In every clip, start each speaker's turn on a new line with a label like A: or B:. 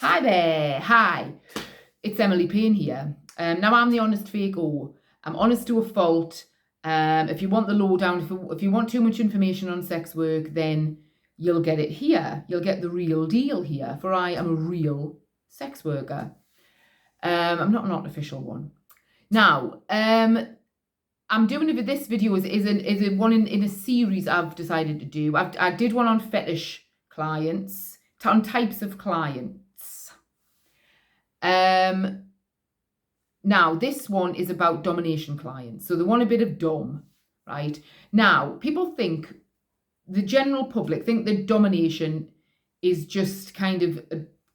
A: Hi there, hi. It's Emily Payne here. Now I'm the honest fake O. I'm honest to a fault. If you want the lowdown, if you want too much information on sex work, then you'll get it here. You'll get the real deal here, for I am a real sex worker. I'm not an artificial one. Now, I'm doing this video is one in a series I've decided to do. I did one on fetish clients, on types of clients. Now this one is about domination clients. So they want a bit of dom, right? Now, people think, the general public think that domination is just kind of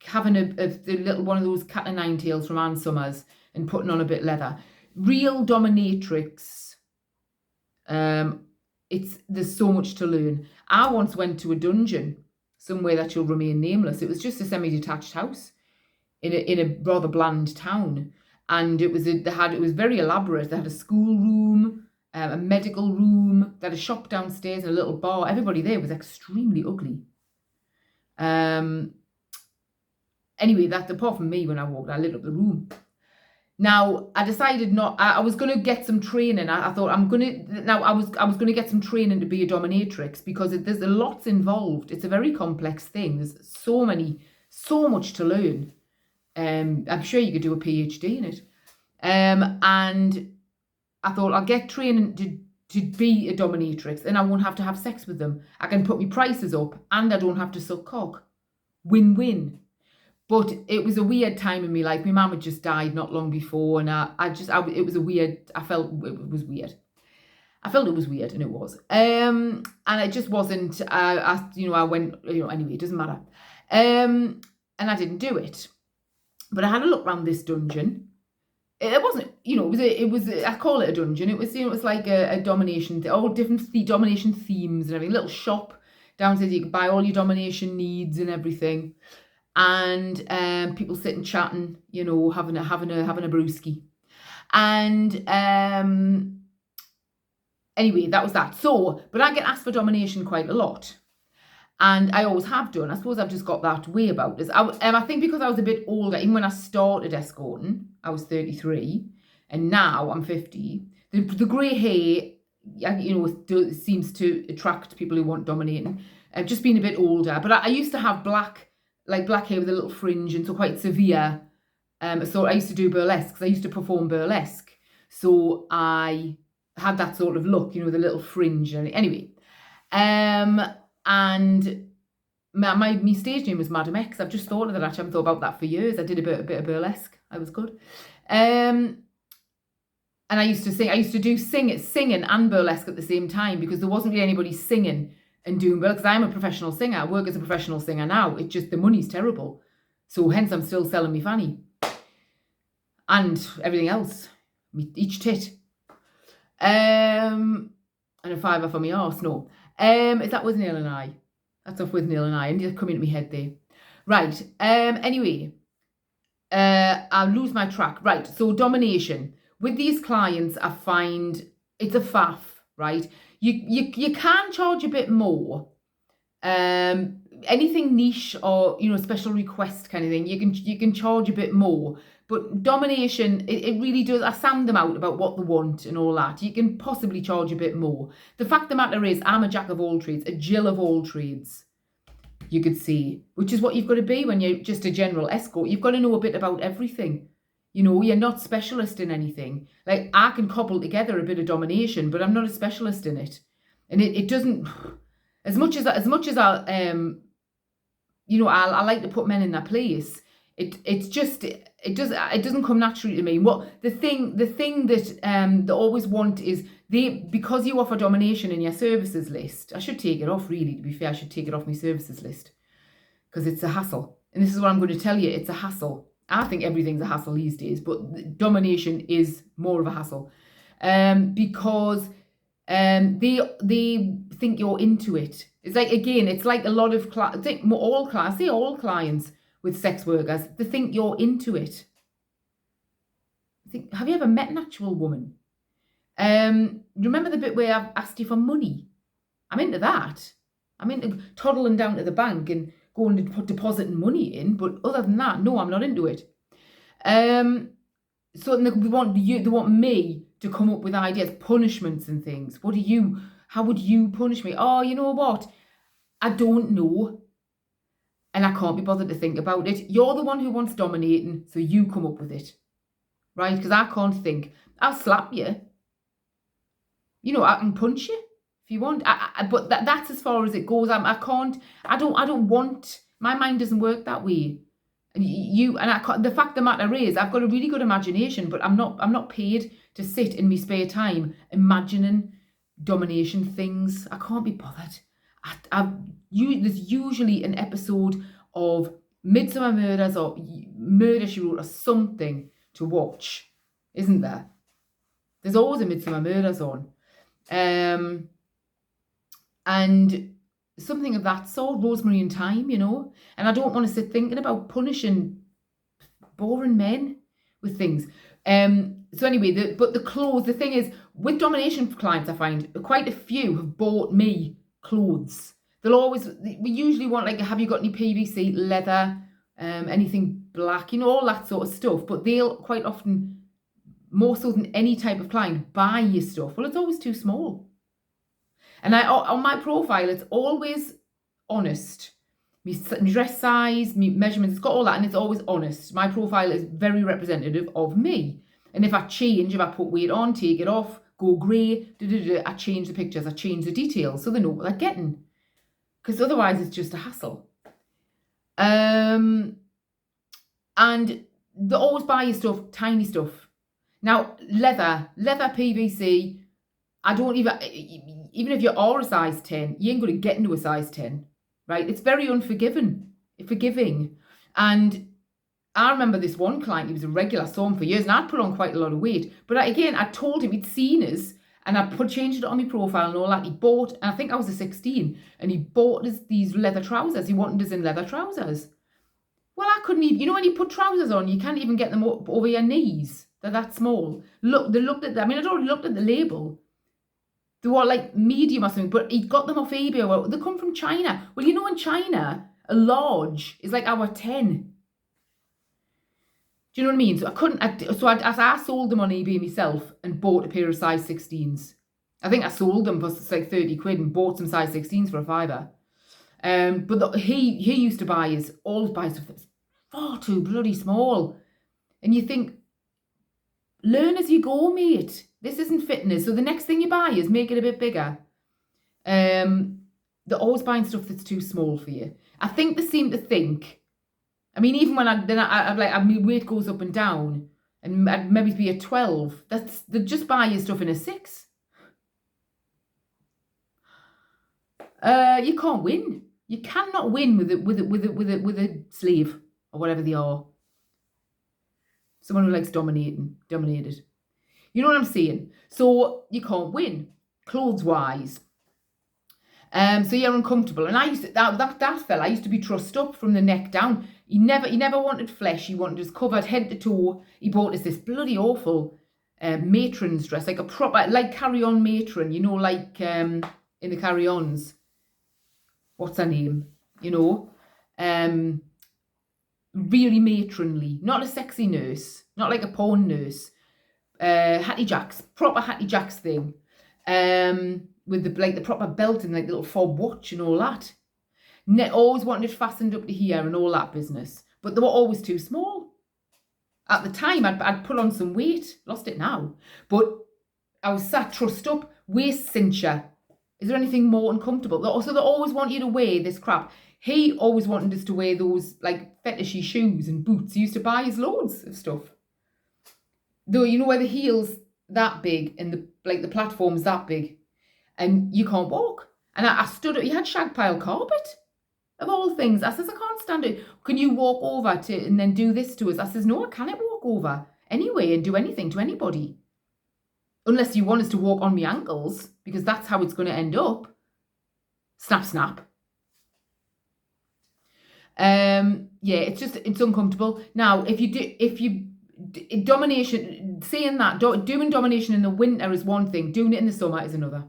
A: having a little one of those cat o' nine tails from Anne Summers and putting on a bit of leather. Real dominatrix, there's so much to learn. I once went to a dungeon, somewhere that shall remain nameless. It was just a semi-detached house in a rather bland town, and it was very elaborate. They had a school room, a medical room, they had a shop downstairs and a little bar. Everybody there was extremely ugly. Anyway, that apart from me, when I walked, I lit up the room. Now I decided not. I was going to get some training. I thought I was going to get some training to be a dominatrix, because there's a lot involved. It's a very complex thing. There's so much to learn. I'm sure you could do a PhD in it. And I thought I'll get training to be a dominatrix, and I won't have to have sex with them. I can put my prices up and I don't have to suck cock. Win-win. But it was a weird time in my life. My mum had just died not long before, and it was a weird, I felt it was weird. I felt it was weird, and it was. And it just wasn't, I went, anyway, it doesn't matter. And I didn't do it. But I had a look around this dungeon. It wasn't, I call it a dungeon. It was, it was like a domination, all different domination themes and everything. Little shop downstairs, you could buy all your domination needs and everything. And people sitting chatting, having a brewski. And anyway, that was that. So, but I get asked for domination quite a lot. And I always have done. I suppose I've just got that way about this. I think because I was a bit older, even when I started escorting, I was 33, and now I'm 50. The grey hair, seems to attract people who want dominating. I've just been a bit older, but I used to have black hair with a little fringe, and so quite severe. So I used to do burlesque, because I used to perform burlesque. So I had that sort of look, with a little fringe. Anyway, and my stage name was Madam X. I've just thought of that, actually. I haven't thought about that for years. I did a bit of burlesque. I was good. And I used to sing. I used to do singing and burlesque at the same time, because there wasn't really anybody singing and doing burlesque. Because I'm a professional singer. I work as a professional singer now. It's just the money's terrible. So hence I'm still selling me fanny. And everything else. Each tit. And a fiver for me arse. No. Is that with Neil and I? That's off with Neil and I. And you're coming into my head there. Right. Anyway. I'll lose my track. Right. So domination. With these clients, I find it's a faff, right? You can charge a bit more. Anything niche or, special request kind of thing, you can charge a bit more. But domination, it really does. I sound them out about what they want and all that. You can possibly charge a bit more. The fact of the matter is, I'm a jack of all trades, a Jill of all trades, you could see, which is what you've got to be when you're just a general escort. You've got to know a bit about everything. You're not specialist in anything. Like, I can cobble together a bit of domination, but I'm not a specialist in it. And it doesn't, as much as I like to put men in their place. It doesn't come naturally to me. What the thing that they always want is, because you offer domination in your services list. I should take it off, really, to be fair. I should take it off my services list, because it's a hassle. And this is what I'm going to tell you, it's a hassle. I think everything's a hassle these days, but domination is more of a hassle. Because they think you're into it. It's like, again, it's like a lot of all clients with sex workers, they think you're into it. Have you ever met an actual woman? Remember the bit where I've asked you for money? I'm into that. I'm into toddling down to the bank and going to put depositing money in. But other than that, no, I'm not into it. So they want me to come up with ideas, punishments and things. How would you punish me? Oh, you know what? I don't know. And I can't be bothered to think about it. You're the one who wants dominating, so you come up with it. Right? Because I can't think. I'll slap you. You know, I can punch you if you want. But that's as far as it goes. I don't want, my mind doesn't work that way. And the fact of the matter is, I've got a really good imagination, but I'm not paid to sit in my spare time imagining domination things. I can't be bothered. There's usually an episode of Midsomer Murders or Murder, She Wrote or something to watch, isn't there? There's always a Midsomer Murders on. And something of that sort, Rosemary and Thyme, you know. And I don't want to sit thinking about punishing boring men with things. So anyway, but the clothes, the thing is, with domination clients, I find quite a few have bought me clothes. We usually want, like, have you got any PVC, leather, anything black, you know, all that sort of stuff. But they'll quite often, more so than any type of client, buy you stuff. Well, it's always too small. And on my profile, it's always honest. My dress size, my measurements, it's got all that, and it's always honest. My profile is very representative of me. And if I put weight on, take it off, go grey, I change the pictures, I change the details, so they know what they're getting. Because otherwise, it's just a hassle. And they always buy you stuff, tiny stuff. Now, leather PVC, even if you are a size 10, you ain't going to get into a size 10, right? It's very forgiving. And I remember this one client, he was a regular, I saw him for years, and I'd put on quite a lot of weight. But I told him he'd seen us, and I changed it on my profile and all that. He bought, and I think I was a 16, and he bought us these leather trousers. He wanted us in leather trousers. Well, I couldn't even, you know, when you put trousers on, you can't even get them up over your knees. They're that small. I'd already looked at the label. They were like medium or something, but he got them off eBay. Well, they come from China. Well, you know, in China, a large is like our 10. Do you know what I mean? So I sold them on eBay myself and bought a pair of size 16s. I think I sold them for like 30 quid and bought some size 16s for a fiver. But he used to always buy stuff that was far too bloody small. And you think, learn as you go, mate. This isn't fitness. So the next thing you buy is make it a bit bigger. They're always buying stuff that's too small for you. I think they seem to think, I mean, even when my weight goes up and down, and I'd maybe be a 12, they just buy you stuff in a 6. You can't win. You cannot win with a slave or whatever they are. Someone who likes dominated. You know what I'm saying? So you can't win, clothes-wise. So you're uncomfortable. And I used to, that fella, I used to be trussed up from the neck down. He never wanted flesh. He wanted us covered head to toe. He bought us this bloody awful matron's dress, like a proper, like carry-on matron, you know, like in the carry-ons. What's her name? You know, really matronly, not a sexy nurse, not like a porn nurse. Hattie Jacks, proper Hattie Jacks thing, with the proper belt and like little fob watch and all that. Always wanted it fastened up to here and all that business, but they were always too small. At the time, I'd put on some weight, lost it now, but I was sat trussed up, waist cincher. Is there anything more uncomfortable? So they always want you to wear this crap. He always wanted us to wear those like fetishy shoes and boots. He used to buy us loads of stuff. Though, you know, where the heel's that big and the platform's that big and you can't walk. And I stood up, he had shag pile carpet of all things. I says, I can't stand it. Can you walk over and then do this to us? I says, no, I cannot walk over anyway and do anything to anybody. Unless you want us to walk on my ankles, because that's how it's going to end up. Snap, snap. Yeah, it's uncomfortable. Now, domination, saying that, doing domination in the winter is one thing, doing it in the summer is another.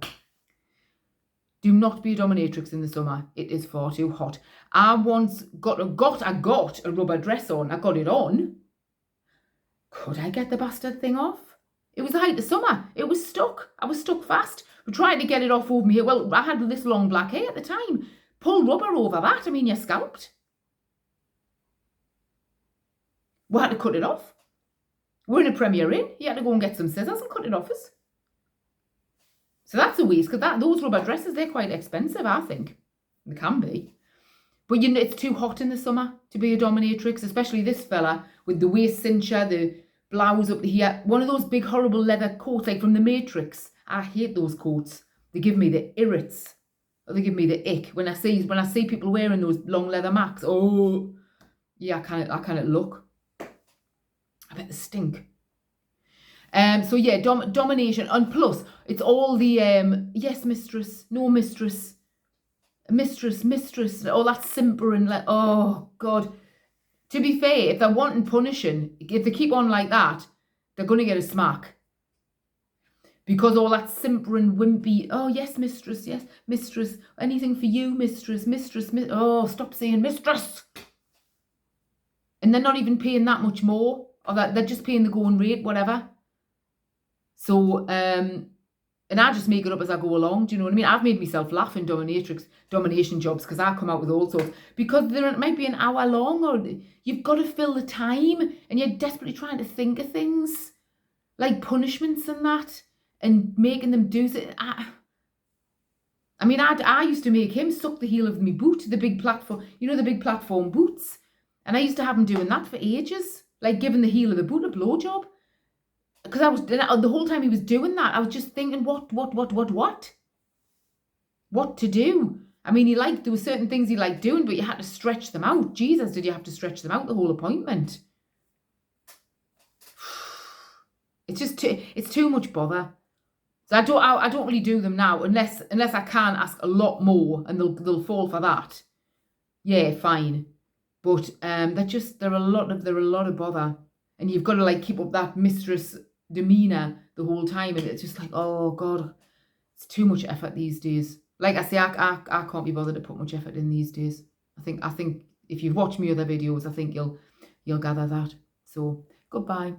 A: Do not be a dominatrix in the summer. It is far too hot. I once got a rubber dress on. I got it on. Could I get the bastard thing off? It was the height of summer. It was stuck. I was stuck fast. We tried to get it off over me. Well, I had this long black hair at the time. Pull rubber over that. I mean, you're scalped. We had to cut it off. We're in a Premier Inn. You had to go and get some scissors and cut it off us. So that's a waste, because those rubber dresses, they're quite expensive, I think. They can be. But you know, it's too hot in the summer to be a dominatrix, especially this fella with the waist cincher, the blouse up here. One of those big horrible leather coats, like from the Matrix. I hate those coats. They give me the irrits. Or they give me the ick. When I see people wearing those long leather macks, oh, yeah, I can't look. I bet they stink. So yeah, domination, and plus it's all the yes mistress, no mistress, mistress, all that simpering, like, oh god. To be fair, if they're wanting punishing, if they keep on like that, they're gonna get a smack. Because all that simpering, wimpy, oh yes mistress, anything for you mistress, oh stop saying mistress. And they're not even paying that much more, or that they're just paying the going rate, whatever. So, and I just make it up as I go along. Do you know what I mean? I've made myself laugh in domination jobs, because I come out with all sorts. Because it might be an hour long, or you've got to fill the time, and you're desperately trying to think of things like punishments and that, and making them do it. I mean, I used to make him suck the heel of my boot, the big platform, you know, the big platform boots. And I used to have him doing that for ages, like giving the heel of the boot a blowjob. Because the whole time he was doing that, I was just thinking, what to do? I mean, there were certain things he liked doing, but you had to stretch them out. Jesus, did you have to stretch them out the whole appointment? It's just it's too much bother. So I don't really do them now unless I can ask a lot more, and they'll fall for that. Yeah, fine. But they're a lot of bother, and you've got to like keep up that mistress demeanor the whole time, and it's just like, oh god, it's too much effort these days. Like I say, I can't be bothered to put much effort in these days. I think if you've watched me other videos, I think you'll gather that. So goodbye.